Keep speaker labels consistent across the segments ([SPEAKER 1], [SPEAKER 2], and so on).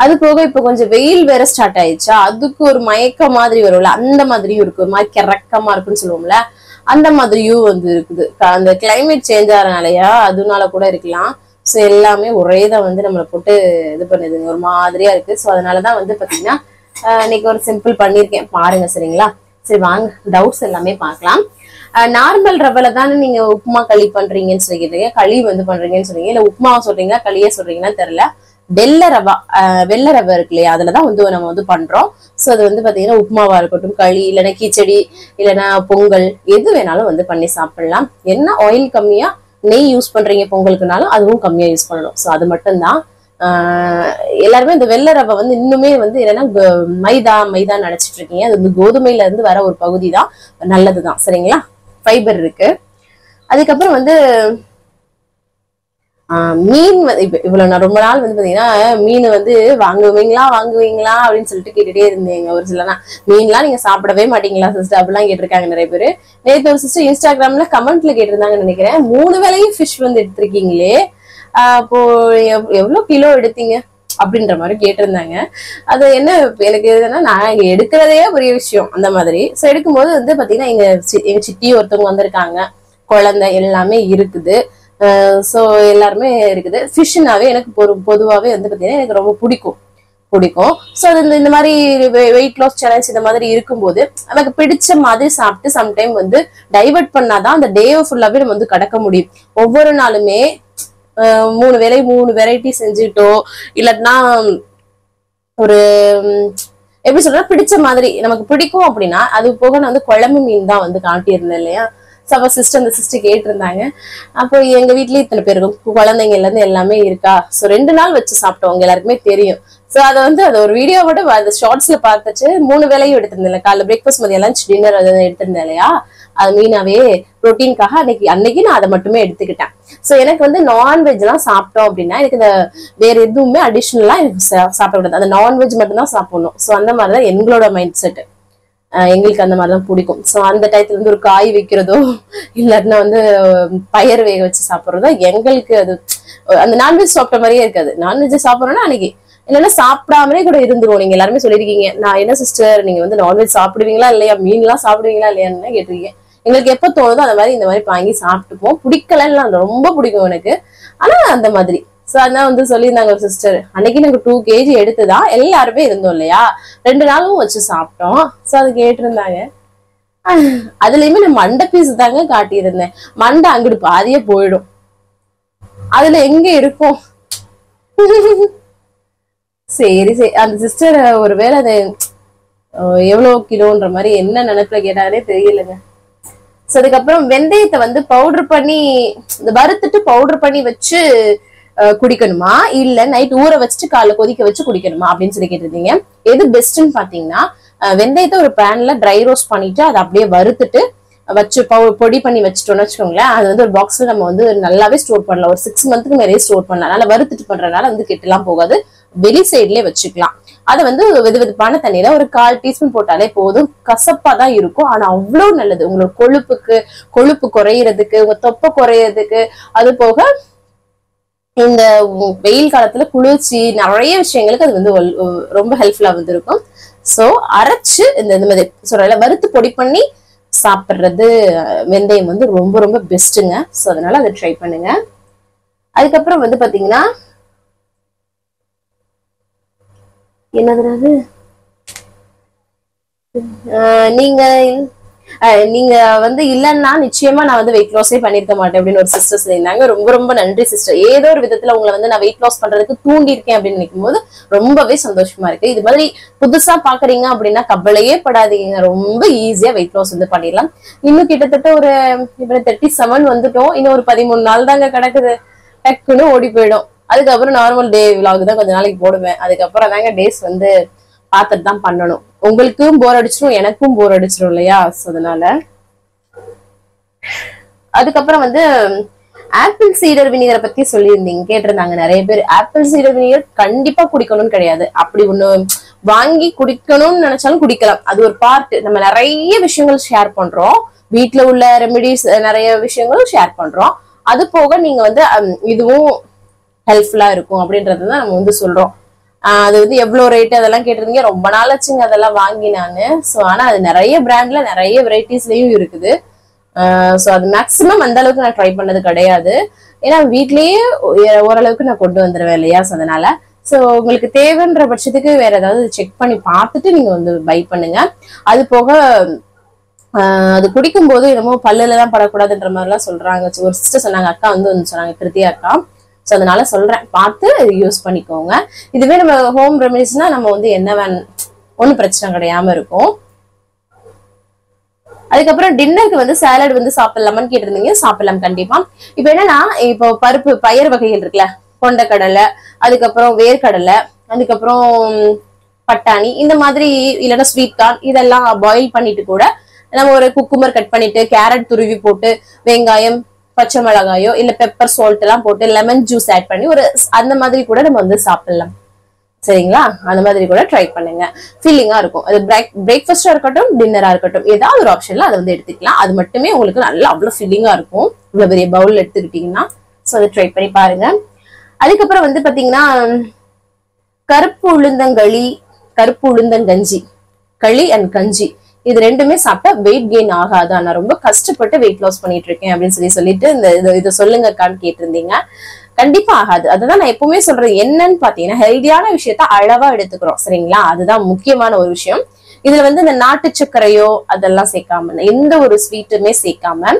[SPEAKER 1] அது போக இப்ப கொஞ்சம் வெயில் வேற ஸ்டார்ட் ஆயிடுச்சா, அதுக்கு ஒரு மயக்க மாதிரி வரும்ல, அந்த மாதிரியும் இருக்கு. ஒரு மாதிரி கிறக்கமா இருக்குன்னு சொல்லுவோம்ல, அந்த மாதிரியும் வந்து இருக்குது. அந்த கிளைமேட் சேஞ்ச் ஆகிறனாலயா அதனால கூட இருக்கலாம். ஸோ எல்லாமே ஒரே தான் வந்து நம்மளை போட்டு இது பண்ணுது, ஒரு மாதிரியா இருக்கு. ஸோ அதனாலதான் வந்து பாத்தீங்கன்னா இன்னைக்கு ஒரு சிம்பிள் பண்ணிருக்கேன் பாருங்க. சரிங்களா? சரி வாங்க டவுட்ஸ் எல்லாமே பார்க்கலாம். நார்மல் ரவைல தானே நீங்க உப்புமா களி பண்றீங்கன்னு சொல்லிக்கிறீங்க, களி வந்து பண்றீங்கன்னு சொல்றீங்க, இல்ல உப்புமாவை சொல்றீங்களா களியே சொல்றீங்கன்னு தெரியல. வெள்ளை ரவை இருக்கு இல்லையா, அதுலதான் வந்து நம்ம வந்து பண்றோம். சோ அது வந்து பாத்தீங்கன்னா உப்புமாவா இருக்கட்டும், களி இல்லைன்னா கிச்சடி இல்லைன்னா பொங்கல், எது வேணாலும் வந்து பண்ணி சாப்பிடலாம். என்ன ஆயில் கம்மியா நெய் யூஸ் பண்றீங்க பொங்கலுக்குனாலும் அதுவும் கம்மியா யூஸ் பண்ணணும். சோ அது மட்டும்தான். எல்லாருமே இந்த வெள்ளை ரவை வந்து இன்னுமே வந்து என்னன்னா மைதா நினைச்சிட்டு இருக்கீங்க. அது வந்து கோதுமையில இருந்து வர ஒரு பகுதி தான், நல்லதுதான். சரிங்களா? ஃபைபர் இருக்கு. அதுக்கப்புறம் வந்து மீன் இவ்வளவு நான் ரொம்ப நாள் வந்து பாத்தீங்கன்னா மீன் வந்து வாங்குவீங்களா அப்படின்னு சொல்லிட்டு கேட்டுட்டே இருந்தேங்க. ஒரு சில மீன்லாம் நீங்க சாப்பிடவே மாட்டீங்களா சிஸ்டர் அப்படிலாம் கேட்டிருக்காங்க நிறைய பேரு. நேற்று ஒரு சிஸ்டர் இன்ஸ்டாகிராம்ல கமெண்ட்ல கேட்டிருந்தாங்கன்னு நினைக்கிறேன், 3 வேளையும் ஃபிஷ் வந்து எடுத்திருக்கீங்களே, அப்போ எவ்வளவு கிலோ எடுத்தீங்க அப்படின்ற மாதிரி கேட்டிருந்தாங்க. அது என்ன எனக்கு எதுனா, நான் எடுக்கிறதே பெரிய விஷயம் அந்த மாதிரி. ஸோ எடுக்கும்போது வந்து பாத்தீங்கன்னா எங்க சித்தி ஒருத்தவங்க வந்திருக்காங்க, குழந்தை எல்லாமே இருக்குது. ஸோ எல்லாருமே இருக்குது. ஃபிஷ்னாவே எனக்கு பொதுவாகவே வந்து பாத்தீங்கன்னா எனக்கு ரொம்ப பிடிக்கும். ஸோ அது இந்த மாதிரி வெயிட் லாஸ் சேலஞ்ச் இந்த மாதிரி இருக்கும்போது நமக்கு பிடிச்ச மாதிரி சாப்பிட்டு சம்டைம் வந்து டைவர்ட் பண்ணாதான் அந்த டே ஃபுல்லாவே நம்ம வந்து கடக்க முடியும். ஒவ்வொரு நாளுமே 3 வெரைட்டி செஞ்சுட்டோ இல்லைன்னா ஒரு எப்படி சொல்ற பிடிச்ச மாதிரி நமக்கு பிடிக்கும் அப்படின்னா, அது போக நான் வந்து குழம்பு மீன் தான் வந்து காட்டியிருந்தேன் இல்லையா. அந்த சிஸ்டர் கேட்டிருந்தாங்க. அப்போ எங்க வீட்லயே இத்தனை பேர் இருக்கும், குழந்தைங்கள்ல இருந்து எல்லாமே இருக்கா. சோ 2 நாள் வச்சு சாப்பிட்டோம், எல்லாருக்குமே தெரியும். சோ அதை வந்து அது ஒரு வீடியோ கூட அந்த ஷார்ட்ஸ்ல பார்த்துச்சு. 3 வேளையும் எடுத்திருந்தேன், காலைல பிரேக்ஃபாஸ்ட், மதியம் லஞ்ச், டின்னர் அதை எடுத்திருந்தேன் இல்லையா. அது மீனாவே ப்ரோட்டீனுக்காக அன்னைக்கு நான் அதை மட்டுமே எடுத்துக்கிட்டேன். சோ எனக்கு வந்து நான்வெஜ் எல்லாம் சாப்பிட்டோம் அப்படின்னா எனக்கு இந்த வேற எதுவுமே அடிஷனலா எனக்கு சாப்பிடக்கூடாது, அந்த நான்வெஜ் மட்டும் தான் சாப்பிடணும். சோ அந்த மாதிரிதான் எங்களோட மைண்ட் செட். எங்களுக்கு அந்த மாதிரிதான் பிடிக்கும். சோ அந்த டயத்துல வந்து ஒரு காய் வைக்கிறதோ இல்லைன்னா வந்து பயறு வேக வச்சு சாப்பிட்றதோ எங்களுக்கு அது அந்த நான்வெஜ் சாப்பிட்ட மாதிரியே இருக்காது. நான்வெஜ் சாப்பிட்றோம்னா அன்னைக்கு இல்லைன்னா சாப்பிடாமலே கூட இருந்துருவோம். நீங்க எல்லாருமே சொல்லிருக்கீங்க, நான் என்ன சிஸ்டர் நீங்க வந்து நான்வெஜ் சாப்பிடுவீங்களா இல்லையா, மீன் எல்லாம் சாப்பிடுவீங்களா இல்லையான்னு கேட்டிருக்கீங்க. எங்களுக்கு எப்ப தோணுதோ அந்த மாதிரி இந்த மாதிரி வாங்கி சாப்பிட்டுப்போம். பிடிக்கலன்னு ரொம்ப பிடிக்கும் எனக்கு, ஆனா அந்த மாதிரி. சோ அதான் வந்து சொல்லியிருந்தாங்க ஒரு சிஸ்டர், அன்னைக்கு நாங்க 2 kg எடுத்துதான் எல்லாருமே இருந்தோம் இல்லையா, 2 நாளும் வச்சு சாப்பிட்டோம். சோ அது கேட்டிருந்தாங்க. அதுலயுமே நான் மண்டை பீஸ் தாங்க காட்டியிருந்தேன். மண்டை அங்கிட்டு பாதியே போயிடும், அதுல எங்க இருக்கும். சரி அந்த சிஸ்டர் ஒருவேளை அது எவ்வளவு கிலோன்ற மாதிரி என்ன நினைப்புல கேட்டாலே தெரியலங்க. சோ அதுக்கப்புறம் வெந்தயத்தை வந்து பவுடர் பண்ணி வறுத்துட்டு பவுடர் பண்ணி வச்சு குடிக்கணுமா இல்ல நைட் ஊற வச்சுட்டு காலைல கொதிக்க வச்சு குடிக்கணுமா அப்படின்னு சொல்லி கேட்டிருந்தீங்க. எது பெஸ்ட்ன்னு பாத்தீங்கன்னா, வெந்தயத்தை ஒரு பேன்ல ட்ரை ரோஸ்ட் பண்ணிட்டு அதை அப்படியே வறுத்துட்டு வச்சு பொடி பண்ணி வச்சுட்டோம்னு வச்சுக்கோங்களேன், அது வந்து ஒரு பாக்ஸ்ல நம்ம வந்து நல்லாவே ஸ்டோர் பண்ணலாம். ஒரு 6 மந்த்துக்கு மேலேயே ஸ்டோர் பண்ணலாம். அதனால வறுத்துட்டு பண்றதுனால வந்து கெட்டெல்லாம் போகாது, வெளி சைட்லயே வச்சுக்கலாம். அதை வந்து வெதுவெதுப்பான தண்ணியில ஒரு 1/4 டீஸ்பூன் போட்டாலே போதும். கசப்பா தான் இருக்கும், ஆனா அவ்வளவு நல்லது உங்களோட கொழுப்பு குறையறதுக்கு, உங்க தொப்பை குறையறதுக்கு. அது போக இந்த வெயில் காலத்துல குளிர்ச்சி நிறைய விஷயங்களுக்கு அது வந்து ரொம்ப ஹெல்ப்ஃபுல்லா வந்து இருக்கும். சோ அரைச்சு இந்த மாதிரி சொல்ற வறுத்து பொடி பண்ணி சாப்பிடுறது வெந்தயம் வந்து ரொம்ப ரொம்ப பெஸ்ட்டுங்க. சோ அதனால அதை ட்ரை பண்ணுங்க. அதுக்கப்புறம் வந்து பாத்தீங்கன்னா என்னது நீங்க வந்து இல்லன்னா நிச்சயமா நான் வந்து வெயிட் லாஸே பண்ணிருக்க மாட்டேன் அப்படின்னு ஒரு சிஸ்டர் சொல்லியிருந்தாங்க. ரொம்ப ரொம்ப நன்றி சிஸ்டர். ஏதோ ஒரு விதத்துல உங்களை வந்து நான் வெயிட் லாஸ் பண்றதுக்கு தூண்டி இருக்கேன் அப்படின்னு நினைக்கும் போது ரொம்பவே சந்தோஷமா இருக்கு. இது மாதிரி புதுசா பாக்குறீங்க அப்படின்னா கவலையே படாதீங்க, ரொம்ப ஈஸியா வெயிட் லாஸ் வந்து பண்ணிடலாம். இன்னும் கிட்டத்தட்ட ஒரு 37 வந்துட்டோம். இன்னும் ஒரு 13 நாள் தாங்க கிடக்குது, டக்குன்னு ஓடி போயிடும். அதுக்கப்புறம் நார்மல் டே விலாக் தான் கொஞ்ச நாளைக்கு போடுவேன். அதுக்கப்புறம் தாங்க டேஸ் வந்து பார்த்துட்டு தான் பண்ணணும். உங்களுக்கும் போர் அடிச்சிடும், எனக்கும் போர் அடிச்சிடும் இல்லையா. அதனால அதுக்கப்புறம் வந்து ஆப்பிள் சீடர் வினிகரை பத்தி சொல்லியிருந்தீங்க, கேட்டிருந்தாங்க நிறைய பேர். ஆப்பிள் சீடர் வினிகர் கண்டிப்பா குடிக்கணும்னு கிடையாது. அப்படி ஒண்ணு வாங்கி குடிக்கணும்னு நினைச்சாலும் குடிக்கலாம், அது ஒரு பார்ட். நம்ம நிறைய விஷயங்கள் ஷேர் பண்றோம், வீட்டுல உள்ள ரெமெடிஸ் நிறைய விஷயங்களும் ஷேர் பண்றோம். அது போக நீங்க வந்து இதுவும் ஹெல்ப்ஃபுல்லா இருக்கும் அப்படின்றதுதான் நம்ம வந்து சொல்றோம். அது வந்து எவ்வளவு ரேட் அதெல்லாம் கேட்டிருந்தீங்க. ரொம்ப நாள் ஆச்சுங்க அதெல்லாம் வாங்கி நானு. ஸோ ஆனா அது நிறைய பிராண்ட்ல நிறைய வெரைட்டிஸ்லயும் இருக்குது. ஸோ அது மேக்சிமம் அந்த அளவுக்கு நான் ட்ரை பண்ணது கிடையாது. ஏன்னா வீட்லயே ஓரளவுக்கு நான் கொண்டு வந்துருவேன் இல்லையா. ஸோ அதனால ஸோ உங்களுக்கு தேவைன்ற பட்சத்துக்கு வேற ஏதாவது செக் பண்ணி பார்த்துட்டு நீங்க வந்து பை பண்ணுங்க. அது போக அது குடிக்கும் போது என்னமோ பல்லுல தான் படக்கூடாதுன்ற மாதிரி எல்லாம் சொல்றாங்க. ஒரு சிஸ்டர் சொன்னாங்க, அக்கா வந்து சொன்னாங்க, கிருத்தியா அக்கா. ஸோ அதனால சொல்றேன், பார்த்து யூஸ் பண்ணிக்கோங்க. இதுவே நம்ம ஹோம் ரெமெடிஸ்னா நம்ம வந்து என்ன ஒன்னும் பிரச்சனை கிடையாம இருக்கும். அதுக்கப்புறம் டின்னருக்கு வந்து சாலட் வந்து சாப்பிடலாமான்னு கேட்டிருந்தீங்க. சாப்பிடலாம் கண்டிப்பா. இப்ப என்னன்னா, இப்போ பருப்பு பயிர் வகைகள் இருக்குல்ல, கொண்டக்கடலை, அதுக்கப்புறம் வேர்க்கடலை, அதுக்கப்புறம் பட்டாணி, இந்த மாதிரி இல்லைன்னா ஸ்வீட் கார்ன், இதெல்லாம் பாயில் பண்ணிட்டு கூட நம்ம ஒரு குக்கும்பர் கட் பண்ணிட்டு கேரட் துருவி போட்டு வெங்காயம் பச்சை மிளகாயோ இல்ல பெப்பர் சால்ட் எல்லாம் போட்டு லெமன் ஜூஸ் ஆட் பண்ணி ஒரு அந்த மாதிரி கூட நம்ம வந்து சாப்பிடலாம். சரிங்களா? அந்த மாதிரி கூட ட்ரை பண்ணுங்க. ஃபீலிங்கா இருக்கும். அது பிரேக்ஃபாஸ்டா இருக்கட்டும், டின்னரா இருக்கட்டும், ஏதாவது ஒரு ஆப்ஷன்ல அதை வந்து எடுத்துக்கலாம். அது மட்டுமே உங்களுக்கு நல்லா அவ்வளவு ஃபீலிங்கா இருக்கும். இவ்வளவு பெரிய பவுல் எடுத்துக்கிட்டீங்கன்னா. ஸோ அதை ட்ரை பண்ணி பாருங்க. அதுக்கப்புறம் வந்து பாத்தீங்கன்னா, கருப்பு உளுந்தங்கஞ்சி, களி அண்ட் கஞ்சி, இது ரெண்டுமே சாப்பிட்டா வெயிட் கெயின் ஆகாது. நான் ரொம்ப கஷ்டப்பட்டு வெயிட் லாஸ் பண்ணிட்டு இருக்கேன் அப்படின்னு சொல்லிட்டு இதை சொல்லுங்கக்கான்னு கேட்டிருந்தீங்க. கண்டிப்பா ஆகாது. அதுதான் நான் எப்பவுமே சொல்றது. என்னன்னு பாத்தீங்கன்னா, ஹெல்தியான விஷயத்த அளவா எடுத்துக்கிறோம். சரிங்களா? அதுதான் முக்கியமான ஒரு விஷயம். இதுல வந்து இந்த நாட்டு சர்க்கரையோ அதெல்லாம் சேர்க்காம, எந்த ஒரு ஸ்வீட்டுமே சேர்க்காம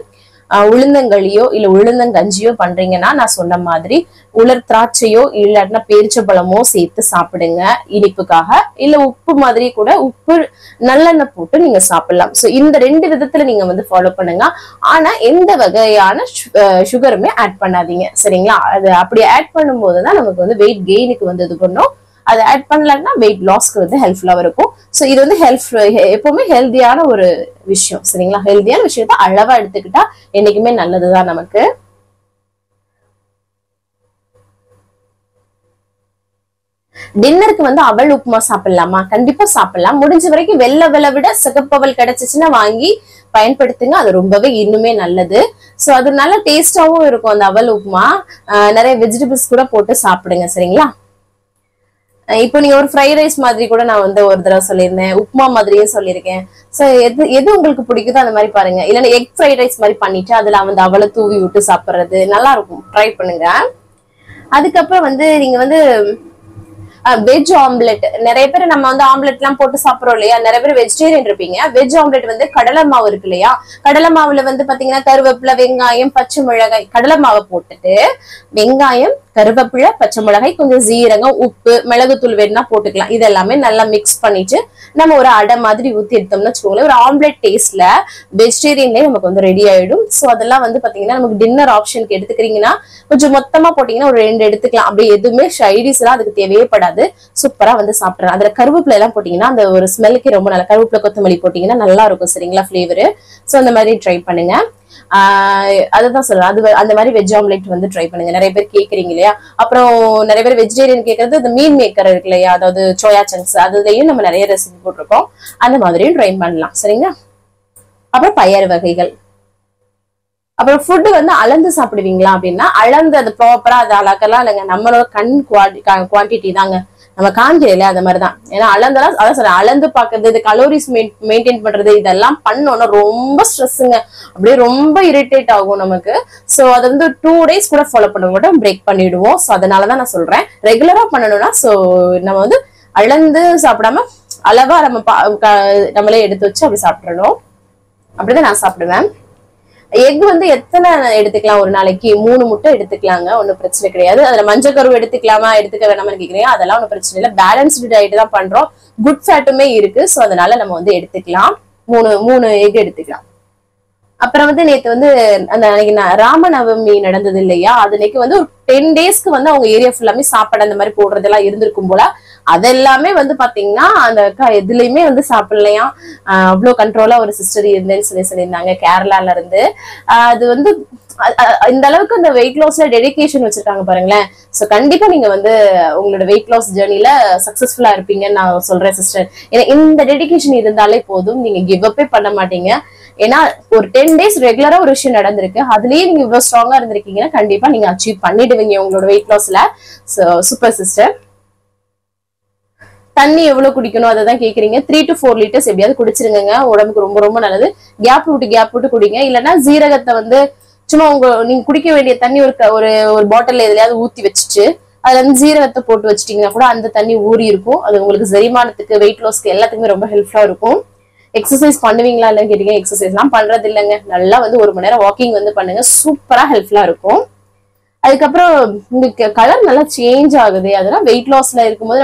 [SPEAKER 1] உளுந்தங்களியோ இல்ல உளுந்தங்கஞ்சியோ பண்றீங்கன்னா, நான் சொன்ன மாதிரி உலர் திராட்சையோ இல்லாட்டினா பேரிச்சம்பழமோ சேர்த்து சாப்பிடுங்க இனிப்புக்காக. இல்ல உப்பு மாதிரி கூட உப்பு நல்லெண்ணெய் போட்டு நீங்க சாப்பிடலாம். சோ இந்த ரெண்டு விதத்துல நீங்க வந்து ஃபாலோ பண்ணுங்க. ஆனா எந்த வகையான சுகருமே ஆட் பண்ணாதீங்க. சரிங்களா? அது அப்படி ஆட் பண்ணும் போதுதான் நமக்கு வந்து வெயிட் கெயினுக்கு வந்து இது பண்ணும். அதை ஆட் பண்ணலன்னா வெயிட் லாஸ்க்கு வந்து ஹெல்ப்ஃபுல்லா இருக்கும். ஸோ இது வந்து எப்பவுமே ஹெல்தியான ஒரு விஷயம். சரிங்களா? ஹெல்தியான விஷயத்த அளவா எடுத்துக்கிட்டா என்னைக்குமே நல்லதுதான் நமக்கு. டின்னருக்கு வந்து அவல் உப்புமா சாப்பிடலாமா? கண்டிப்பா சாப்பிடலாம். முடிஞ்ச வரைக்கும் வெள்ளை விட சிகப்பவல் கிடைச்சிச்சுன்னா வாங்கி பயன்படுத்துங்க. அது ரொம்பவே இன்னுமே நல்லது. சோ அது நல்ல டேஸ்டாவும் இருக்கும் அந்த அவல் உப்புமா. நிறைய வெஜிடபிள்ஸ் கூட போட்டு சாப்பிடுங்க. சரிங்களா? இப்போ நீங்க ஒரு ஃப்ரைட் ரைஸ் மாதிரி கூட நான் வந்து ஒரு தடவை சொல்லியிருந்தேன், உப்புமா மாதிரியே சொல்லியிருக்கேன். சோ எது உங்களுக்கு பிடிக்குதோ அந்த மாதிரி பாருங்க. இல்லைன்னா எக் ஃப்ரைட் ரைஸ் மாதிரி பண்ணிட்டு அதுல வந்து அவளை தூவி விட்டு சாப்பிடுறது நல்லா இருக்கும். ட்ரை பண்ணுங்க. அதுக்கப்புறம் வந்து நீங்க வந்து வெஜ் ஆம்லெட், நிறைய பேர் நம்ம வந்து ஆம்லெட் எல்லாம் போட்டு சாப்பிடுறோம் இல்லையா, நிறைய பேர் வெஜிடேரியன் இருப்பீங்க. வெஜ் ஆம்லெட் வந்து கடலை மாவு இருக்கு இல்லையா, கடலை மாவுல வந்து பாத்தீங்கன்னா கருவேப்பிலை, வெங்காயம், பச்சை மிளகாய், கடலை மாவை போட்டுட்டு வெங்காயம், கருவேப்பிலை, பச்சை மிளகாய், கொஞ்சம் ஜீரகம், உப்பு, மிளகுத்தூள் வேணும்னா போட்டுக்கலாம். இதெல்லாமே நல்லா மிக்ஸ் பண்ணிட்டு நம்ம ஒரு அடை மாதிரி ஊத்தி எடுத்தோம்னு வச்சுக்கோங்களேன், ஒரு ஆம்லெட் டேஸ்ட்ல வெஜிடேரியன்லயே நமக்கு வந்து ரெடி ஆயிடும். சோ அதெல்லாம் வந்து பாத்தீங்கன்னா நமக்கு டின்னர் ஆப்ஷனுக்கு எடுத்துக்கிறீங்கன்னா கொஞ்சம் மொத்தமா போட்டீங்கன்னா ஒரு 2 எடுத்துக்கலாம். அப்படி எதுவுமே சைடிஸ் எல்லாம் அதுக்கு தேவையேப்படாது. சூப்பரா வந்து சாப்பிடலாம். அதுல கருவேப்பிலை எல்லாம் போட்டீங்கன்னா அந்த ஒரு ஸ்மெல்லுக்கு ரொம்ப நல்லா, கருவேப்பிலை கொத்தமல்லி போட்டீங்கன்னா நல்லா இருக்கும். சரிங்களா? பிளேவரு. சோ அந்த மாதிரி ட்ரை பண்ணுங்க. அதுதான் சொல்றேன். அது அந்த மாதிரி வெஜ் ஆம்லெட் வந்து ட்ரை பண்ணுங்க. நிறைய பேர் கேக்குறீங்க இல்லையா. அப்புறம் நிறைய பேர் வெஜிடேரியன் கேட்கறது இந்த மீன் மேக்கர் இருக்கு இல்லையா, அதாவது சோயா சங்க்ஸ், அதுலயும் நம்ம நிறைய ரெசிபி போட்டிருக்கோம். அந்த மாதிரியும் ட்ரை பண்ணலாம். சரிங்களா? அப்புறம் பயறு வகைகள். அப்புறம் ஃபுட்டு வந்து அளந்து சாப்பிடுவீங்களா அப்படின்னா, அளந்து அது ப்ராப்பரா அது அளக்கலாம் இல்லைங்க. நம்மளோட கண் குவான்டிட்டி தாங்க நம்ம காஞ்சில அந்த மாதிரிதான். ஏன்னா அளந்தெல்லாம் அதான் சொல்றேன், அளந்து பாக்குறது, இது கலோரிஸ் மெயின்டைன் பண்றது, இதெல்லாம் பண்ணோம்னா ரொம்ப ஸ்ட்ரெஸ்ஸுங்க. அப்படியே ரொம்ப இரிட்டேட் ஆகும் நமக்கு. சோ அதை வந்து 2 days கூட ஃபாலோ பண்ண மாட்டோம், பிரேக் பண்ணிடுவோம். சோ அதனாலதான் நான் சொல்றேன், ரெகுலரா பண்ணணும்னா சோ நம்ம வந்து அளந்து சாப்பிடாம அளவா நம்மளே எடுத்து வச்சு அப்படி சாப்பிடணும். அப்படிதான் நான் சாப்பிடுவேன். எக் வந்து எத்தனை எடுத்துக்கலாம் ஒரு நாளைக்கு? 3 முட்டை எடுத்துக்கலாங்க, ஒன்னும் பிரச்சனை கிடையாது. அதுல மஞ்சள் கரு எடுத்துக்கலாமா எடுத்துக்க வேணாமான்னு கேக்குறீங்க, அதெல்லாம் ஒன்னும் பிரச்சனை இல்லை. பேலன்ஸ்டு டயட் தான் பண்றோம், குட் ஃபேட்டுமே இருக்கு. சோ அதனால நம்ம வந்து எடுத்துக்கலாம். 3 எக் எடுத்துக்கலாம். அப்புறம் வந்து நேத்து வந்து அந்த ராமநவமி நடந்தது இல்லையா, அதுக்கு வந்து ஒரு 10 daysக்கு வந்து அவங்க ஏரியா ஃபுல்லாமே சாப்பாடு அந்த மாதிரி போடுறதெல்லாம் இருந்திருக்கும் போல. அதெல்லாமே வந்து பாத்தீங்கன்னா அந்த எதுலயுமே வந்து சாப்பிடலையா. அவ்வளவு கண்ட்ரோலா ஒரு சிஸ்டர் இருந்தேன்னு சொல்லியிருந்தாங்க கேரளால இருந்து. அது வந்து இந்த அளவுக்கு அந்த வெயிட் லாஸ்ல டெடிகேஷன் வச்சிருக்காங்க பாருங்களேன். சோ கண்டிப்பா நீங்க வந்து உங்களோட வெயிட் லாஸ் ஜேர்னில சக்சஸ்ஃபுல்லா இருப்பீங்கன்னு நான் சொல்றேன் சிஸ்டர். ஏன்னா இந்த டெடிகேஷன் இருந்தாலே போதும், நீங்க கிவ் அப்பே பண்ண மாட்டீங்க. ஏன்னா ஒரு 10 days ரெகுலரா ஒரு விஷயம் நடந்திருக்கு, அதுலயே நீங்க இவ்வளவு ஸ்ட்ராங்கா இருந்திருக்கீங்கன்னா கண்டிப்பா நீங்க அச்சீவ் பண்ணிடுவீங்க உங்களோட வெயிட் லாஸ்ல. So super sister. தண்ணி எவ்வளவு குடிக்கணும் அதை தான் கேக்குறீங்க. 3 to 4 liters எப்படியாவது குடிச்சிருங்க, உடம்புக்கு ரொம்ப ரொம்ப நல்லது. கேப் விட்டு குடிங்க. இல்லைன்னா ஜீரகத்தை வந்து சும்மா நீங்க குடிக்க வேண்டிய தண்ணி ஒரு பாட்டில் எதுலயாவது ஊத்தி வச்சுட்டு அதுல வந்து ஜீரகத்தை போட்டு வச்சிட்டீங்கன்னா கூட அந்த தண்ணி ஊறி இருக்கும். அது உங்களுக்கு செரிமானத்துக்கு, வெயிட் லாஸ்க்கு எல்லாத்துக்குமே ரொம்ப ஹெல்ப்ஃபுல்லா இருக்கும். எக்ஸசைஸ் பண்ணுவீங்களா இல்லன்னு கேட்டீங்க. எக்ஸசைஸ் எல்லாம் பண்றது இல்லைங்க. நல்லா வந்து 1 மணி நேரம் வாக்கிங் வந்து பண்ணுங்க, சூப்பரா ஹெல்ப்ஃபுல்லா இருக்கும். அதுக்கப்புறம் உங்களுக்கு கலர் நல்லா சேஞ்ச் ஆகுது. அதெல்லாம் வெயிட் லாஸ்ல இருக்கும்போது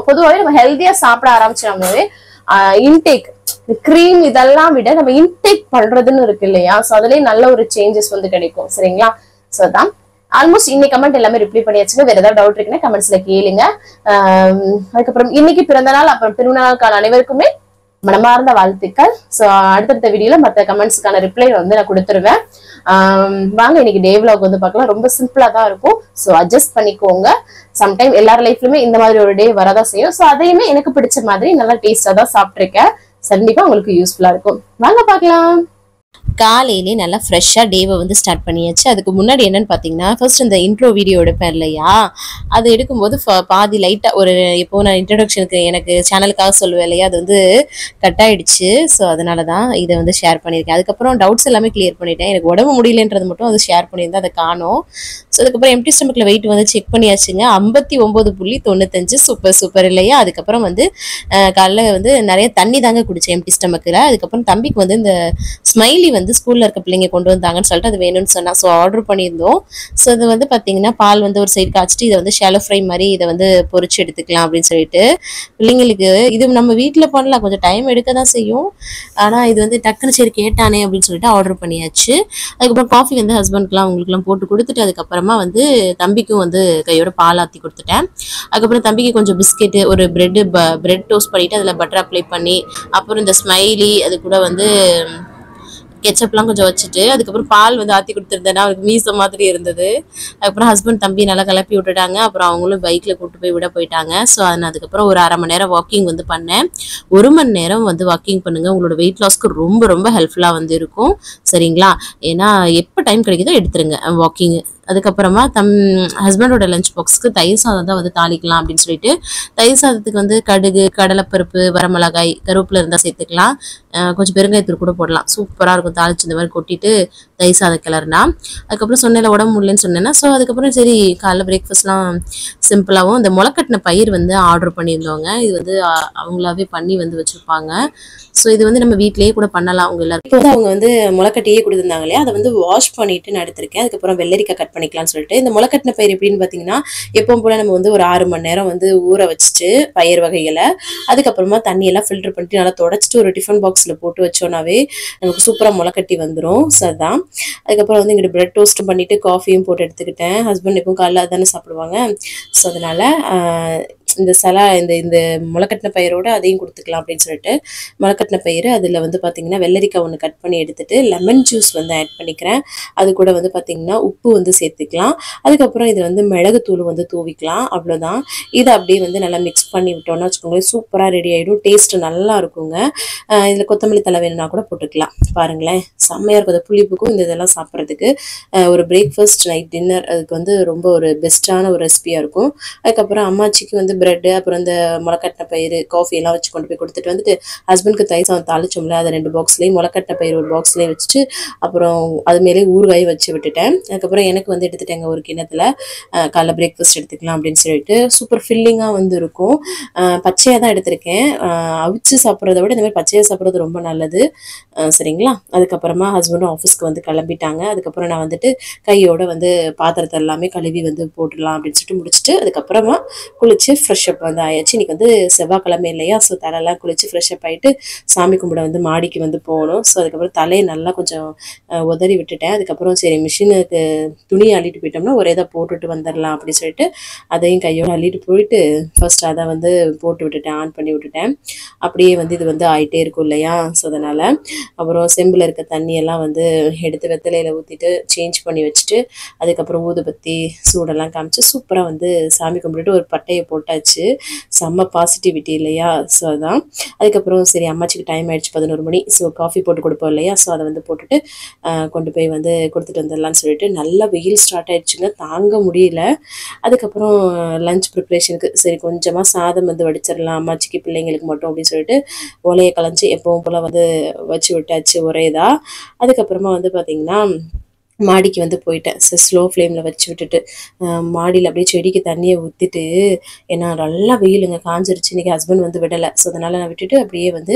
[SPEAKER 1] பொதுவாகவே நம்ம ஹெல்த்தியா சாப்பிட ஆரம்பிச்சோம்னாவே இன்டேக் கிரீம் இதெல்லாம் விட நம்ம இன்டேக் பண்றதுன்னு இருக்கு இல்லையா, சோ அதுலயே நல்ல ஒரு சேஞ்சஸ் வந்து கிடைக்கும். சரிங்களா? சோ அதான் ஆல்மோஸ்ட் இன்னைக்கு கமெண்ட் எல்லாமே ரிப்ளை பண்ணியாச்சுங்க. வேற ஏதாவது டவுட் இருக்குன்னா கமெண்ட்ஸ்ல கேளுங்க. அதுக்கப்புறம் இன்னைக்கு பிறந்த நாள் அப்புறம் திருமண நாளுக்கான அனைவருக்குமே மனமார்ந்த வாழ்த்துக்கள். சோ அடுத்தடுத்த வீடியோல மற்ற கமெண்ட்ஸ்க்கான ரிப்ளை வந்து நான் கொடுத்துருவேன். வாங்க இன்னைக்கு டே vlog வந்து பார்க்கலாம். ரொம்ப சிம்பிளா தான் இருக்கும். சோ அட்ஜஸ்ட் பண்ணிக்கோங்க. சம்டைம் எல்லார் லைஃப்லயுமே இந்த மாதிரி ஒரு டே வரதான் செய்யும். சோ அதையுமே எனக்கு பிடிச்ச மாதிரி நல்லா டேஸ்டா தான் சாப்பிட்டுருக்கேன். கண்டிப்பா உங்களுக்கு யூஸ்ஃபுல்லா இருக்கும். வாங்க பார்க்கலாம். காலையிலே நல்லா ஃப்ரெஷ்ஷாக டேவை வந்து ஸ்டார்ட் பண்ணியாச்சு. அதுக்கு முன்னாடி என்னன்னு பார்த்தீங்கன்னா, ஃபர்ஸ்ட் இந்த இன்ட்ரோ வீடியோ எடுப்பேன் இல்லையா, அது எடுக்கும்போது பாதி லைட்டாக ஒரு இப்போ நான் இன்ட்ரடக்ஷனுக்கு எனக்கு சேனலுக்காக சொல்லுவேன் இல்லையா, அது வந்து கட் ஆயிடுச்சு. ஸோ அதனால தான் இதை வந்து ஷேர் பண்ணியிருக்கேன். அதுக்கப்புறம் டவுட்ஸ் எல்லாமே கிளியர் பண்ணிட்டேன். எனக்கு உடம்பு முடியலன்றது மட்டும் அது ஷேர் பண்ணியிருந்தேன், அதை காணோம். ஸோ அதுக்கப்புறம் எம்டி ஸ்டமக்கில் வெயிட் வந்து செக் பண்ணியாச்சுங்க. 59.95. சூப்பர் இல்லையா? அதுக்கப்புறம் வந்து காலைல வந்து நிறைய தண்ணி தாங்க குடிச்சேன் எம்டி ஸ்டமக்கில். அதுக்கப்புறம் தம்பிக்கு வந்து இந்த ஸ்மைலி வந்து ஸ்கூல்ல இருக்க பிள்ளைங்க கொண்டு வந்தாங்கன்னு சொல்லிட்டு அது வேணும்னு சொன்னா. ஸோ ஆர்டர் பண்ணியிருந்தோம். ஸோ இது வந்து பார்த்தீங்கன்னா பால் வந்து ஒரு சைடு காய்ச்சிட்டு இதை வந்து ஷாலோ ஃப்ரை மாதிரி இதை வந்து பொரிச்சு எடுத்துக்கலாம் அப்படின்னு சொல்லிட்டு பிள்ளைங்களுக்கு இது நம்ம வீட்டில் பண்ணலாம், கொஞ்சம் டைம் எடுக்க தான் செய்யும். ஆனால் இது வந்து டக்குன்னு சரி கேட்டானே அப்படின்னு சொல்லிட்டு ஆர்டர் பண்ணியாச்சு. அதுக்கப்புறம் காஃபி வந்து ஹஸ்பண்ட்க்குலாம் அவங்களுக்குலாம் போட்டு கொடுத்துட்டு அதுக்கப்புறமா வந்து தம்பிக்கும் வந்து கையோட பால் ஆற்றி கொடுத்துட்டேன். அதுக்கப்புறம் தம்பிக்கு கொஞ்சம் பிஸ்கெட்டு, ஒரு பிரெட் டோஸ்ட் பண்ணிட்டு அதில் பட்டர் அப்ளை பண்ணி, அப்புறம் இந்த ஸ்மைலி அது கூட வந்து கெச்சப்லாம் கொஞ்சம் வச்சுட்டு அதுக்கப்புறம் பால் வந்து ஆற்றி கொடுத்துருந்தேன்னா அவருக்கு மீச மாதிரி இருந்தது. அதுக்கப்புறம் ஹஸ்பண்ட் தம்பி நல்லா கிளப்பி விட்டுட்டாங்க. அப்புறம் அவங்களும் பைக்கில் கூப்பிட்டு போய் விட போயிட்டாங்க. ஸோ அதுக்கப்புறம் ஒரு 1/2 மணி நேரம் வாக்கிங் வந்து பண்ணேன். 1 மணி நேரம் வந்து வாக்கிங் பண்ணுங்க, உங்களோட வெயிட் லாஸ்க்கு ரொம்ப ரொம்ப ஹெல்ப்ஃபுல்லாக வந்து இருக்கும். சரிங்களா? ஏன்னா எப்போ டைம் கிடைக்குதோ எடுத்துருங்க வாக்கிங். அதுக்கப்புறமா ஹஸ்பண்டோட லஞ்ச் பாக்ஸ்க்கு தயிர் சாதம் தான் வந்து தாளிக்கலாம் அப்படின்னு சொல்லிட்டு தயிர் சாதத்துக்கு வந்து கடுகு, கடலைப்பருப்பு, வரமிளகாய், கருவேப்பிலை இருந்தால் சேர்த்துக்கலாம். கொஞ்சம் பெருங்காயத்தூள் கூட போடலாம், சூப்பராக இருக்கும். தாளிச்சு இந்த மாதிரி கொட்டிட்டு தயிர் சாதம் கிளறுனா. அதுக்கப்புறம் சொன்னேன் உடம்பு முடியலன்னு சொன்னேன்னா. ஸோ அதுக்கப்புறம் சரி காலைல பிரேக்ஃபாஸ்ட்லாம் சிம்பிளாகவும் இந்த முளைக்கட்டின பயிர் வந்து ஆர்டர் பண்ணியிருந்தோங்க. இது வந்து அவங்களாவே பண்ணி வந்து வச்சுருப்பாங்க. ஸோ இது வந்து நம்ம வீட்டிலேயே கூட பண்ணலாம். அவங்க எல்லாரும் இப்போ வந்து அவங்க வந்து முளைக்கட்டியே கொடுத்துருந்தாங்க இல்லையா, அதை வந்து வாஷ் பண்ணிட்டு நான் எடுத்திருக்கேன். அதுக்கப்புறம் வெள்ளரிக்காய் கட் பண்ணிக்கலாம்னு சொல்லிட்டு இந்த முளைக்கட்டின பயிர் எப்படின்னு பார்த்தீங்கன்னா, எப்பவும் போல நம்ம வந்து ஒரு 6 மணி நேரம் வந்து ஊற வச்சுட்டு பயிர் வகைகளை அதுக்கப்புறமா தண்ணியெல்லாம் ஃபில்டர் பண்ணிட்டு நல்லா தொடச்சிட்டு ஒரு டிஃபன் பாக்ஸில் போட்டு வச்சோன்னாவே நமக்கு சூப்பராக முளைக்கட்டி வந்துடும். ஸோ அதான். அதுக்கப்புறம் வந்து இங்கிட்ட பிரெட் டோஸ்ட்டும் பண்ணிட்டு காஃபியும் போட்டு எடுத்துக்கிட்டேன். ஹஸ்பண்ட் எப்பவும் காலைல தானே சாப்பிடுவாங்க. ஸோ அதனால இந்த இந்த முளைக்கட்டின பயிரோட அதையும் கொடுத்துக்கலாம் அப்படின்னு சொல்லிட்டு முளைக்கட்டின பயிர் அதில் வந்து பார்த்தீங்கன்னா வெள்ளரிக்காய் ஒன்று கட் பண்ணி எடுத்துட்டு லெமன் ஜூஸ் வந்து ஆட் பண்ணிக்கிறேன். அது கூட வந்து பார்த்தீங்கன்னா உப்பு வந்து சேர்த்துக்கலாம். அதுக்கப்புறம் இது வந்து மிளகுத்தூள் வந்து தூவிக்கலாம். அவ்வளோதான். இதை அப்படியே வந்து நல்லா மிக்ஸ் பண்ணி விட்டோம்னா வச்சுக்கோங்களேன், சூப்பராக ரெடி ஆகிடும். டேஸ்ட்டு நல்லா இருக்குங்க. இதில் கொத்தமல்லி தலை வேணும்னா கூட போட்டுக்கலாம். பாருங்களேன், செம்மையாக இருக்கும். புளிப்புக்கும் இந்த இதெல்லாம் சாப்பிட்றதுக்கு ஒரு பிரேக்ஃபாஸ்ட், நைட் டின்னர் அதுக்கு வந்து ரொம்ப ஒரு பெஸ்ட்டான ஒரு ரெசிபியாக இருக்கும். அதுக்கப்புறம் அம்மாச்சிக்கு வந்து பிரெட்டு, அப்புறம் இந்த முளைக்கட்டின பயிர், காஃபி எல்லாம் வச்சு கொண்டு போய் கொடுத்துட்டு வந்துட்டு ஹஸ்பண்ட்க்கு தயிர் சாதம் தாளிச்சோம்ல, அதை 2 பாக்ஸ்லேயும் முளைக்கட்டின பயிர் ஒரு பாக்ஸ்லேயே வச்சுட்டு அப்புறம் அது மேலே ஊறுகாய் வச்சு விட்டுட்டேன். அதுக்கப்புறம் எனக்கு வந்து எடுத்துட்டேங்க ஒரு கிண்ணத்தில். காலைல பிரேக்ஃபாஸ்ட் எடுத்துக்கலாம் அப்படின்னு சொல்லிட்டு சூப்பர் ஃபில்லிங்காக வந்து இருக்கும். பச்சையாக தான் எடுத்திருக்கேன். அவிச்சு சாப்பிட்றத விட இந்த மாதிரி பச்சையாக சாப்பிட்றது ரொம்ப நல்லது. சரிங்களா? அதுக்கப்புறமா ஹஸ்பண்டும் ஆஃபீஸ்க்கு வந்து கிளம்பிட்டாங்க. அதுக்கப்புறம் நான் வந்துட்டு கையோட வந்து பாத்திரத்தை எல்லாமே கழுவி வந்து போட்டுடலாம் அப்படின்னு சொல்லிட்டு முடிச்சுட்டு அதுக்கப்புறமா குளிச்சு ஃப்ரெஷ்அப் வந்து ஆயாச்சு. இன்னைக்கு வந்து செவ்வாய்க்கிழமை இல்லையா, ஸோ தலையெல்லாம் குளிச்சு ஃப்ரெஷ்அப் ஆகிட்டு சாமி கும்பிட வந்து மாடிக்கு வந்து போகணும். ஸோ அதுக்கப்புறம் தலையை நல்லா கொஞ்சம் உதறி விட்டுட்டேன். அதுக்கப்புறம் சரி மிஷினுக்கு துணியை அள்ளிட்டு போயிட்டோம்னா ஒரே இதாக போட்டுட்டு வந்துடலாம் அப்படின்னு சொல்லிட்டு அதையும் கையோடு அள்ளிட்டு போயிட்டு ஃபர்ஸ்ட் அதை வந்து போட்டு விட்டுட்டேன், ஆன் பண்ணி விட்டுட்டேன். அப்படியே வந்து இது வந்து ஆகிட்டே இருக்கும் இல்லையா, ஸோ அதனால் அப்புறம் செம்பில் இருக்க தண்ணியெல்லாம் வந்து எடுத்து வெத்தலையில் ஊற்றிட்டு சேஞ்ச் பண்ணி வச்சுட்டு அதுக்கப்புறம் ஊதுபத்தி சூடெல்லாம் காமிச்சு சூப்பராக வந்து சாமி கும்பிட்டுட்டு ஒரு பட்டையை போட்டாச்சு. ஆச்சு. செம்ம பாசிட்டிவிட்டி இல்லையா? ஸோ அதான். அதுக்கப்புறம் சரி அம்மாச்சிக்கு டைம் ஆயிடுச்சு 11 மணி. ஸோ காஃபி போட்டு கொடுப்போம் இல்லையா? ஸோ அதை வந்து போட்டுட்டு கொண்டு போய் வந்து கொடுத்துட்டு வந்துடலான்னு சொல்லிட்டு நல்லா வெயில் ஸ்டார்ட் ஆயிடுச்சுங்க, தாங்க முடியல. அதுக்கப்புறம் லஞ்ச் ப்ரிப்ரேஷனுக்கு சரி கொஞ்சமாக சாதம் வந்து வடிச்சிடலாம் அம்மாச்சிக்கு பிள்ளைங்களுக்கு மட்டும் அப்படின்னு சொல்லிட்டு ஒலையை கலைஞ்சி எப்பவும் போல் வந்து வச்சு விட்டாச்சு ஒரே இதாக. அதுக்கப்புறமா வந்து பார்த்திங்கன்னா மாடிக்கு வந்து போயிட்டேன். ஸ்லோ ஃப்ளேமில் வச்சு விட்டுட்டு மாடியில் அப்படியே செடிக்கு தண்ணியை ஊற்றிட்டு, ஏன்னா நல்லா வெயிலுங்க காஞ்சிருச்சு. இன்றைக்கி ஹஸ்பண்ட் வந்து விடலை. ஸோ அதனால் நான் விட்டுட்டு அப்படியே வந்து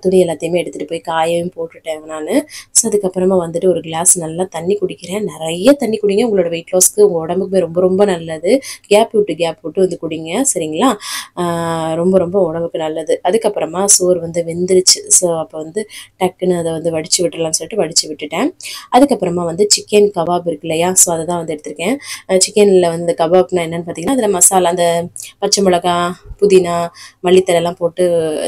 [SPEAKER 1] துணி எல்லாத்தையுமே எடுத்துகிட்டு போய் காயவும் போட்டுட்டேன் நான். ஸோ அதுக்கப்புறமா வந்துட்டு ஒரு கிளாஸ் நல்லா தண்ணி குடிக்கிறேன். நிறைய தண்ணி குடிங்க, உங்களோட வெயிட் லாஸ்க்கு உங்கள் உடம்புக்கு ரொம்ப ரொம்ப நல்லது. கேப் விட்டு வந்து குடிங்க சரிங்களா? ரொம்ப ரொம்ப உடம்புக்கு நல்லது. அதுக்கப்புறமா சோறு வந்து வெந்துருச்சு. ஸோ அப்போ வந்து டக்குன்னு அதை வந்து வடித்து விட்டுடலாம்னு சொல்லிட்டு வடித்து விட்டுட்டேன். அதுக்கப்புறமா வந்து சிக்கன் கபாப் இருக்கு இல்லையா? ஸோ அதை தான் வந்து எடுத்திருக்கேன். சிக்கனில் வந்து கபாப்னா என்னென்னு பார்த்தீங்கன்னா, அதில் மசாலா அந்த பச்சை மிளகா, புதினா, மல்லித்தலைலாம் போட்டு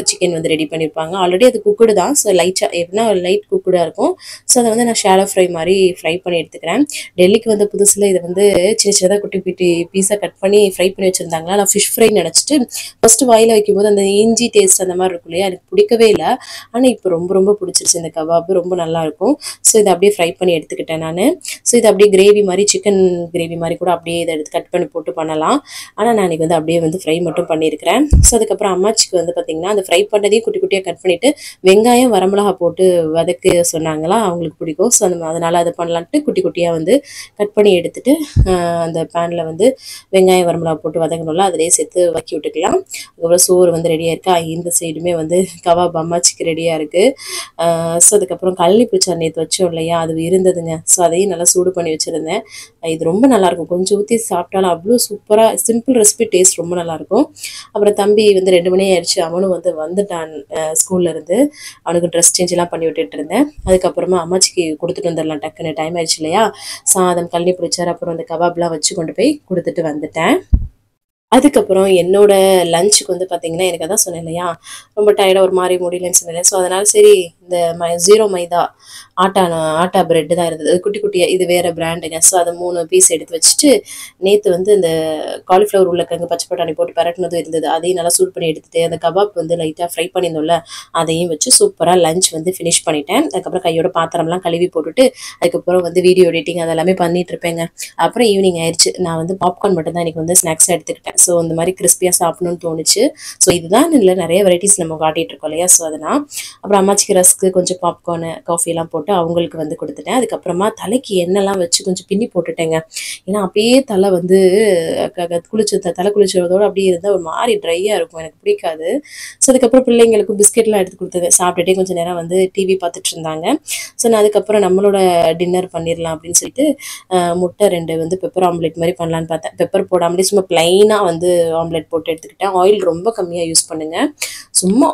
[SPEAKER 1] சிக்கன் வந்து ரெடி பண்ணியிருப்பாங்க. ஆல்ரெடி அது குக்குடு தான். ஸோ லைட்டாக எப்படின்னா லைட் குக்குடாக இருக்கும். ஸோ அதை வந்து நான் ஷாலோ ஃப்ரை மாதிரி ஃப்ரை பண்ணி எடுத்துக்கிறேன். டெல்லிக்கு வந்த புதுசில் இதை வந்து சின்ன சின்னதாக குட்டி குட்டி பீஸாக கட் பண்ணி ஃப்ரை பண்ணி வச்சுருந்தாங்களா, நான் ஃபிஷ் ஃப்ரை நினச்சிட்டு ஃபஸ்ட்டு வாயில் வைக்கும்போது அந்த இஞ்சி டேஸ்ட் அந்த மாதிரி இருக்கும் இல்லையா, எனக்கு பிடிக்கவே இல்லை. ஆனால் இப்போ ரொம்ப ரொம்ப பிடிச்சிருச்சு இந்த கபாப், ரொம்ப நல்லாயிருக்கும். ஸோ இதை அப்படியே ஃப்ரை பண்ணி எடுத்துக்கிட்டேன் நான். ஸோ இது அப்படியே கிரேவி மாதிரி சிக்கன் கிரேவி மாதிரி கூட அப்படியே இதை எடுத்து கட் பண்ணி போட்டு பண்ணலாம். ஆனால் நான் இன்றைக்கி வந்து அப்படியே வந்து ஃப்ரை மட்டும் பண்ணியிருக்கிறேன். ஸோ அதுக்கப்புறம் அம்மாச்சிக்கு வந்து பார்த்திங்கன்னா அந்த ஃப்ரை பண்ணதையும் குட்டி குட்டியாக கட் பண்ணிவிட்டு வெங்காயம் வரமிளகா போட்டு வதக்க சொன்னாங்களா, அவங்களுக்கு பிடிக்கும். ஸோ அதனால் அதை பண்ணலான்ட்டு குட்டி குட்டியாக வந்து கட் பண்ணி எடுத்துகிட்டு அந்த பேனில் வந்து வெங்காயம் வரமிளகா போட்டு வதங்கணும்ல, அதிலே சேர்த்து வதக்கி விட்டுக்கலாம். அதுக்கப்புறம் சோறு வந்து ரெடியாக இருக்கா, இந்த சைடுமே வந்து கபாப் அம்மாச்சிக்கு ரெடியாக இருக்குது. ஸோ அதுக்கப்புறம் கல்லி பிடிச்சா நேற்று வச்சோம் இல்லையா, அது இருந்ததுங்க. ஸோ அதையும் நல்லா சூடு பண்ணி வச்சுருந்தேன். இது ரொம்ப நல்லாயிருக்கும், கொஞ்சம் ஊற்றி சாப்பிட்டாலும் அவ்வளோ சூப்பராக சிம்பிள் ரெசிபி, டேஸ்ட் ரொம்ப நல்லாயிருக்கும். அப்புறம் தம்பி வந்து 2 மணி ஆயிடுச்சு, அவனும் வந்து வந்துட்டான் ஸ்கூல்லேருந்து. அவனுக்கு ட்ரெஸ் சேஞ்செலாம் பண்ணி விட்டுட்டு இருந்தேன். அதுக்கப்புறமா அம்மாச்சிக்கு கொடுத்துட்டு வந்துடலாம், டக்குன்னு டைம் ஆயிடுச்சு இல்லையா? சாதம் கல்லி பிடிச்சார், அப்புறம் அந்த கபாப்லாம் வச்சு கொண்டு போய் கொடுத்துட்டு வந்துட்டேன். அதுக்கப்புறம் என்னோட லஞ்சுக்கு வந்து பார்த்திங்கன்னா, எனக்கு அதான் சொன்னேன் இல்லையா, ரொம்ப டயர்டாக ஒரு மாதிரி முடியலன்னு சொன்னேன். ஸோ அதனால் சரி இந்த 0 மைதா ஆட்டா பிரெட்டு தான் இருந்தது, குட்டி குட்டியாக, இது வேறு பிராண்டுங்க. ஸோ அதை 3 பீஸ் எடுத்து வச்சுட்டு நேற்று வந்து இந்த காலிஃப்ளவர் உருளைக்கிழங்கு பச்சை பட்டாணி போட்டு பரட்டினதும் இருந்தது, அதையும் நல்லா சூட் பண்ணி எடுத்துகிட்டு அந்த கபாப் வந்து லைட்டாக ஃப்ரை பண்ணியிருந்தோம்ல, அதையும் வச்சு சூப்பராக லஞ்ச் வந்து ஃபினிஷ் பண்ணிட்டேன். அதுக்கப்புறம் கையோட பாத்திரம்லாம் கழுவி போட்டுட்டு அதுக்கப்புறம் வந்து வீடியோ எடிட்டிங் அதெல்லாமே பண்ணிட்டு இருப்பேங்க. அப்புறம் ஈவினிங் ஆயிடுச்சு, நான் வந்து பாப்கார்ன் மட்டும் தான் இன்றைக்கி வந்து ஸ்நாக்ஸாக எடுத்துக்கிட்டேன். ஸோ இந்த மாதிரி கிறிஸ்பியாக சாப்பிடணும்னு தோணுச்சு. ஸோ இதுதான் இல்லை, நிறைய வெரைட்டிஸ் நம்ம காட்டிகிட்டு இருக்கோம் இல்லையா? ஸோ அதனால் அப்புறம் அம்மாச்சிக்கு ரஸ்க்கு கொஞ்சம் பாப்கார்னு காஃபியெல்லாம் போட்டு அவங்களுக்கு வந்து கொடுத்துட்டேன். அதுக்கப்புறமா தலைக்கு எண்ணெய்லாம் வச்சு கொஞ்சம் பின்னி போட்டுட்டேங்க. ஏன்னா அப்படியே தலை வந்து தலை குளிச்சதோடு அப்படியே இருந்தால் ஒரு மாதிரி ட்ரையாக இருக்கும், எனக்கு பிடிக்காது. ஸோ அதுக்கப்புறம் பிள்ளைங்களுக்கு பிஸ்கெட்லாம் எடுத்து கொடுத்தது, சாப்பிட்டுட்டே கொஞ்சம் நேரம் வந்து டிவி பார்த்துட்டு இருந்தாங்க. ஸோ நான் அதுக்கப்புறம் நம்மளோட டின்னர் பண்ணிடலாம் அப்படின்னு சொல்லிட்டு முட்டை 2 வந்து பெப்பர் ஆம்லேட் மாதிரி பண்ணலான்னு பார்த்தேன். பெப்பர் போடாமலே சும்மா ப்ளைனாக வந்து ஆம்லேட் போட்டு எடுத்துக்கிட்டேன். ஆயில் ரொம்ப கம்மியாக யூஸ் பண்ணுங்கள், சும்மா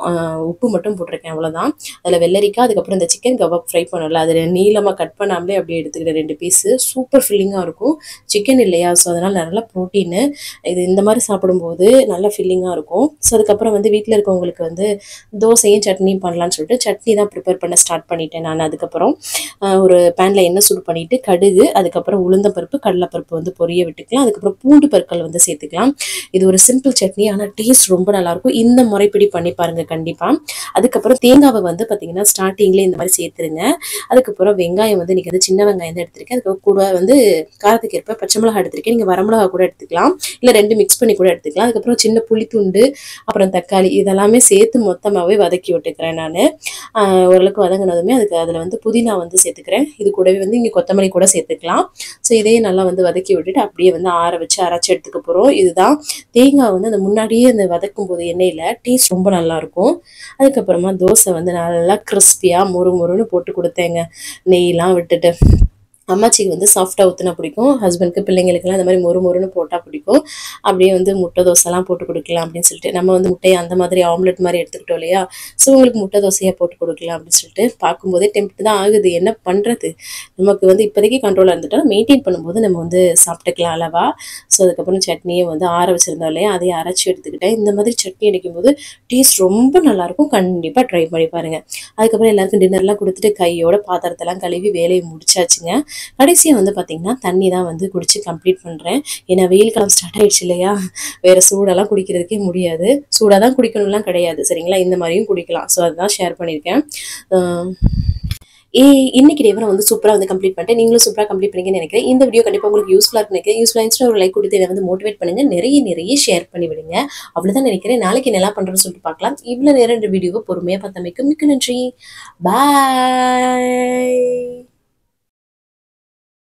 [SPEAKER 1] உப்பு மட்டும் போட்டிருக்கேன், அவ்வளோதான். அதில் வெள்ளரிக்காய், அதுக்கப்புறம் இந்த சிக்கன் கபாப் ஃப்ரை பண்ணல, அதில் நீளமாக கட் பண்ணாமலே அப்படியே எடுத்துக்கிட்டேன் 2 பீஸு. சூப்பர் ஃபில்லிங்காக இருக்கும், சிக்கன் இல்லையா? ஸோ அதனால் நல்லா ப்ரோட்டீனு, இது இந்த மாதிரி சாப்பிடும்போது நல்லா ஃபில்லிங்காக இருக்கும். ஸோ அதுக்கப்புறம் வந்து வீட்டில் இருக்கவங்களுக்கு வந்து தோசையும் சட்னியும் பண்ணலான்னு சொல்லிட்டு சட்னி தான் ப்ரிப்பேர் பண்ண ஸ்டார்ட் பண்ணிட்டேன் நான். அதுக்கப்புறம் ஒரு பேனில் எண்ணெய் சூடு பண்ணிவிட்டு கடுகு, அதுக்கப்புறம் உளுந்தம்பருப்பு கடலைப்பருப்பு வந்து பொரிய விட்டுக்கலாம். அதுக்கப்புறம் பூண்டு பற்கள் வந்து சேர்த்துக்கலாம். இது ஒரு சிம்பிள் சட்னி, ஆனால் டேஸ்ட் ரொம்ப நல்லாயிருக்கும். இந்த முறைப்படி பண்ணி பாருங்கள் கண்டிப்பாக. அதுக்கப்புறம் தேங்காவை வந்து பார்த்திங்கன்னா ஸ்டார்டிங்லேயே இந்த மாதிரி சேர்த்துருங்க. அதுக்கப்புறம் வெங்காயம் வந்து இன்றைக்கி வந்து சின்ன வெங்காயம் தான் எடுத்திருக்கேன். அதுக்கப்புறம் கூட வந்து காரத்துக்கு ஏற்ப பச்சை மிளகா எடுத்திருக்கேன், நீங்கள் வரமிளகா கூட எடுத்துக்கலாம், இல்லை 2 மிக்ஸ் பண்ணி கூட எடுத்துக்கலாம். அதுக்கப்புறம் சின்ன புளித்துண்டு, அப்புறம் தக்காளி, இதெல்லாமே சேர்த்து மொத்தமாகவே வதக்கி விட்டுக்கிறேன் நான். ஓரளவுக்கு வதங்கினதுமே அதில் வந்து புதினா வந்து சேர்த்துக்கிறேன். இது கூடவே வந்து இங்கே கொத்தமல்லி கூட சேர்த்துக்கலாம். ஸோ இதையும் நல்லா வந்து வதக்கி விட்டுட்டு அப்படியே வந்து ஆற வச்சு அரைச்சி எடுத்துக்க போகிறோம். இதுதான் தேங்காய் வந்து அந்த முன்னாடியே அந்த வதக்கும் போது எண்ணெயில் டேஸ்ட் ரொம்ப நல்லாயிருக்கும். அதுக்கப்புறமா தோசை வந்து நல்லா கிறிஸ்பியாக முறுமுறுன்னு போட்டு கொடுத்தேங்க, நெய்லாம் விட்டுட்டு. அம்மாச்சிக்கு வந்து சாஃப்டாக ஊற்றினா பிடிக்கும், ஹஸ்பண்டுக்கு பிள்ளைங்களுக்குலாம் இந்த மாதிரி மொறுன்னு போட்டால் பிடிக்கும். அப்படியே வந்து முட்டை தோசைலாம் போட்டு கொடுக்கலாம் அப்படின்னு சொல்லிட்டு, நம்ம வந்து முட்டையை அந்த மாதிரி ஆம்லெட் மாதிரி எடுத்துக்கிட்டோம் இல்லையா? ஸோ உங்களுக்கு முட்டை தோசையாக போட்டு கொடுக்கலாம் அப்படின்னு சொல்லிட்டு பார்க்கும்போதே டெம்ப்ட் தான் ஆகுது, என்ன பண்ணுறது. நமக்கு வந்து இப்போதைக்கு கண்ட்ரோலாக இருந்துட்டோம், மெயின்டைன் பண்ணும்போது நம்ம வந்து சாப்பிட்டுக்கலாம் அளவா. ஸோ அதுக்கப்புறம் சட்னியை வந்து ஆற வச்சுருந்தோம் இல்லையா, அதையும் அரைச்சி எடுத்துக்கிட்டேன். இந்த மாதிரி சட்னி அடிக்கும்போது டேஸ்ட் ரொம்ப நல்லாயிருக்கும், கண்டிப்பாக ட்ரை பண்ணி பாருங்கள். அதுக்கப்புறம் எல்லாருக்கும் டின்னர்லாம் கொடுத்துட்டு கையோட பாத்திரத்தெல்லாம் கழுவி வேலையை முடிச்சாச்சுங்க. கடைசியாக வந்து பார்த்தீங்கன்னா தண்ணி தான் வந்து குடிச்சு கம்ப்ளீட் பண்ணுறேன். ஏன்னா வெயில் காலம் ஸ்டார்ட் ஆயிடுச்சு இல்லையா, வேறு சூடெல்லாம் குடிக்கிறதுக்கே முடியாது. சூடாக தான் குடிக்கணும்லாம் கிடையாது சரிங்களா, இந்த மாதிரியும் குடிக்கலாம். ஸோ அதுதான் ஷேர் பண்ணியிருக்கேன். இன்னைக்கு டேவை நான் வந்து சூப்பராக வந்து கம்ப்ளீட் பண்ணிட்டேன். நீங்களும் சூப்பராக கம்ப்ளீட் பண்ணிங்கன்னு நினைக்கிறேன். இந்த வீடியோ கண்டிப்பாக உங்களுக்கு யூஸ்ஃபுல்லாக இருக்கு நினைக்கிறேன். யூஸ்ஃபுல்லாக இருந்துச்சுன்னா ஒரு லைக் கொடுத்து என்னை வந்து மோட்டிவேட் பண்ணுங்க, நிறைய ஷேர் பண்ணி விடுங்க. அவ்வளோதான் நினைக்கிறேன். நாளைக்கு என்ன பண்ணுறேன்னு சொல்லிட்டு பார்க்கலாம். இவ்வளோ நேரம் இந்த வீடியோவை பொறுமையாக பார்த்தமைக்கு மிக்க நன்றி. பாய்.